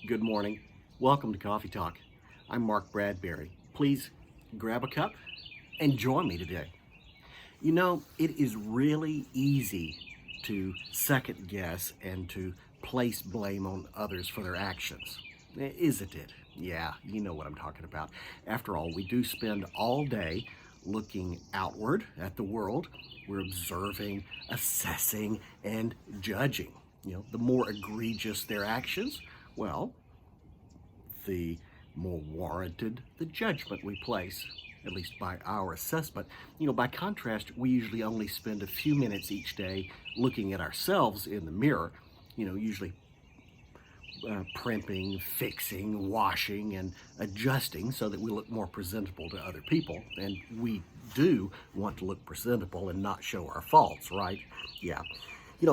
Good morning. Welcome to Coffee Talk. I'm Mark Bradberry. Please grab a cup and join me today. You know, it is really easy to second guess and to place blame on others for their actions. Isn't it? Yeah, you know what I'm talking about. After all, we do spend all day looking outward at the world. We're observing, assessing, and judging. The more egregious their actions, well, the more warranted the judgment we place, at least by our assessment. By contrast, we usually only spend a few minutes each day looking at ourselves in the mirror, usually primping, fixing, washing, and adjusting so that we look more presentable to other people. And we do want to look presentable and not show our faults, right? Yeah.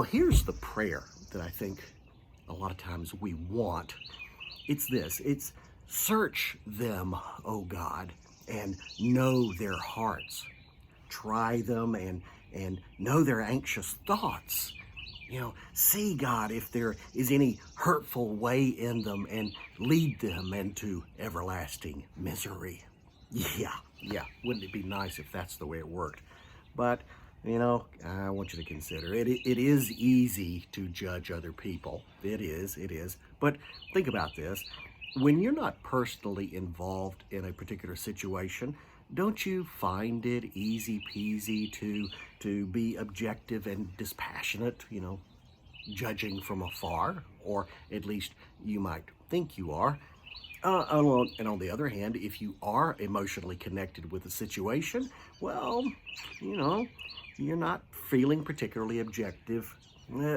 Here's the prayer that I think a lot of times we want. It's this. It's search them, O God, and know their hearts. Try them and know their anxious thoughts. See, God, if there is any hurtful way in them, and lead them into everlasting misery. Yeah. Wouldn't it be nice if that's the way it worked? But, I want you to consider it. It is easy to judge other people. It is. But think about this. When you're not personally involved in a particular situation, don't you find it easy peasy to be objective and dispassionate, judging from afar, or at least you might think you are? And on the other hand, if you are emotionally connected with the situation, well, you're not feeling particularly objective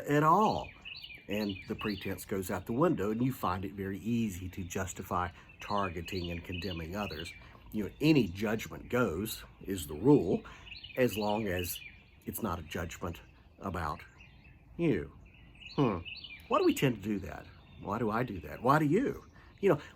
at all. And the pretense goes out the window, and you find it very easy to justify targeting and condemning others. Any judgment goes is the rule, as long as it's not a judgment about you. Why do we tend to do that? Why do I do that? Why do you?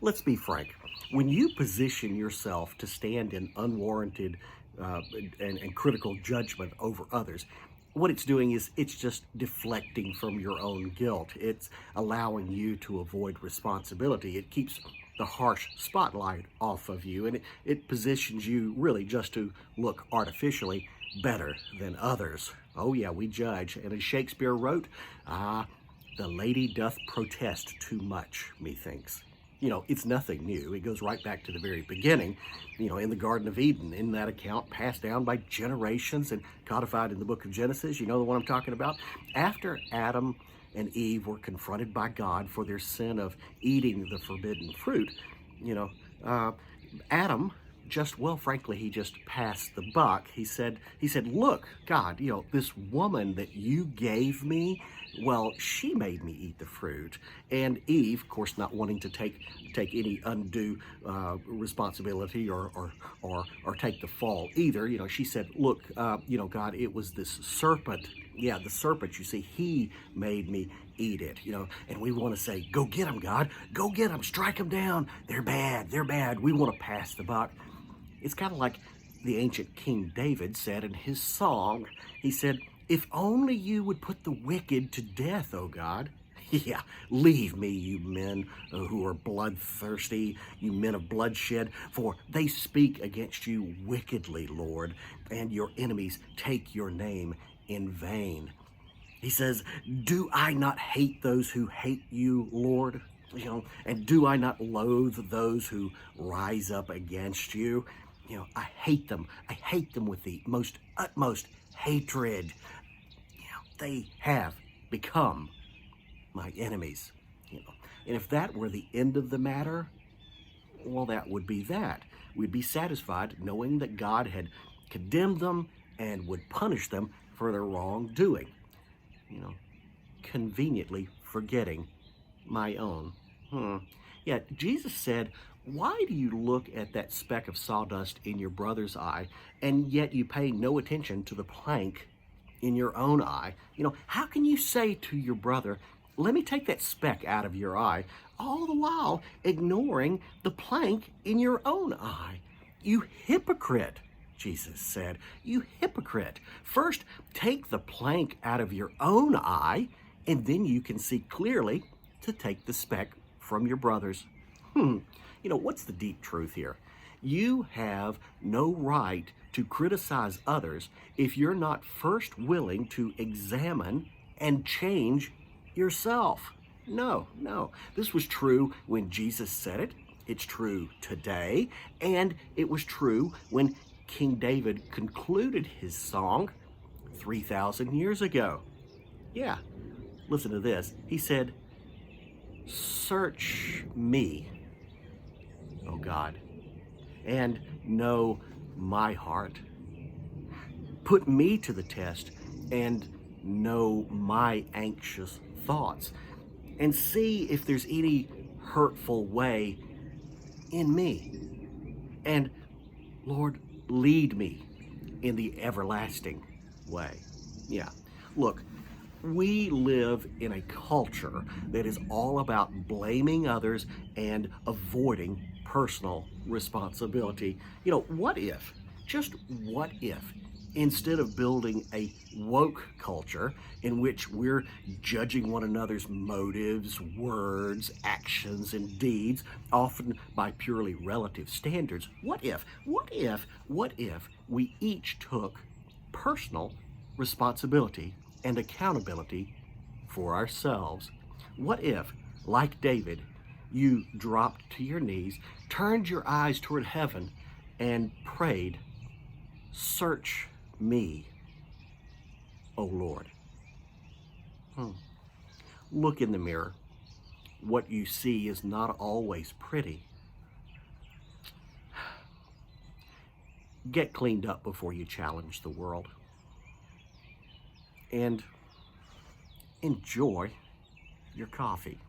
Let's be frank. When you position yourself to stand in unwarranted and critical judgment over others, what it's doing is it's just deflecting from your own guilt. It's allowing you to avoid responsibility. It keeps the harsh spotlight off of you, and it positions you really just to look artificially better than others. Oh yeah, we judge. And as Shakespeare wrote, the lady doth protest too much, methinks. It's nothing new. It goes right back to the very beginning, in the Garden of Eden, in that account passed down by generations and codified in the book of Genesis. You know the one I'm talking about? After Adam and Eve were confronted by God for their sin of eating the forbidden fruit, Adam frankly, he just passed the buck. He said, look, God, this woman that you gave me, well, she made me eat the fruit. And Eve, of course, not wanting to take any undue responsibility or take the fall either, she said, look, God, it was this serpent. Yeah, the serpent, you see, he made me eat it, and we want to say, go get them, God, go get them, strike them down. They're bad. We want to pass the buck. It's kind of like the ancient King David said in his song. He said, if only you would put the wicked to death, O God. Yeah, leave me, you men who are bloodthirsty, you men of bloodshed, for they speak against you wickedly, Lord, and your enemies take your name in vain. He says, do I not hate those who hate you, Lord? And do I not loathe those who rise up against you? I hate them. I hate them with the utmost hatred. They have become my enemies. And if that were the end of the matter, well, that would be that. We'd be satisfied knowing that God had condemned them and would punish them for their wrongdoing. Conveniently forgetting my own. Yet Jesus said, why do you look at that speck of sawdust in your brother's eye, and yet you pay no attention to the plank in your own eye? How can you say to your brother, let me take that speck out of your eye, all the while ignoring the plank in your own eye? You hypocrite, Jesus said. You hypocrite. First, take the plank out of your own eye, and then you can see clearly to take the speck from your brothers. What's the deep truth here? You have no right to criticize others if you're not first willing to examine and change yourself. No. This was true when Jesus said it. It's true today. And it was true when King David concluded his song 3,000 years ago. Yeah, listen to this. He said, "Search me, O God, and know my heart. Put me to the test and know my anxious thoughts, and see if there's any hurtful way in me. And Lord, lead me in the everlasting way." Yeah, look, we live in a culture that is all about blaming others and avoiding personal responsibility. What if, just what if, instead of building a woke culture in which we're judging one another's motives, words, actions, and deeds, often by purely relative standards, what if we each took personal responsibility and accountability for ourselves? What if, like David, you dropped to your knees, turned your eyes toward heaven, and prayed, "Search me, O Lord"? Look in the mirror. What you see is not always pretty. Get cleaned up before you challenge the world. And enjoy your coffee.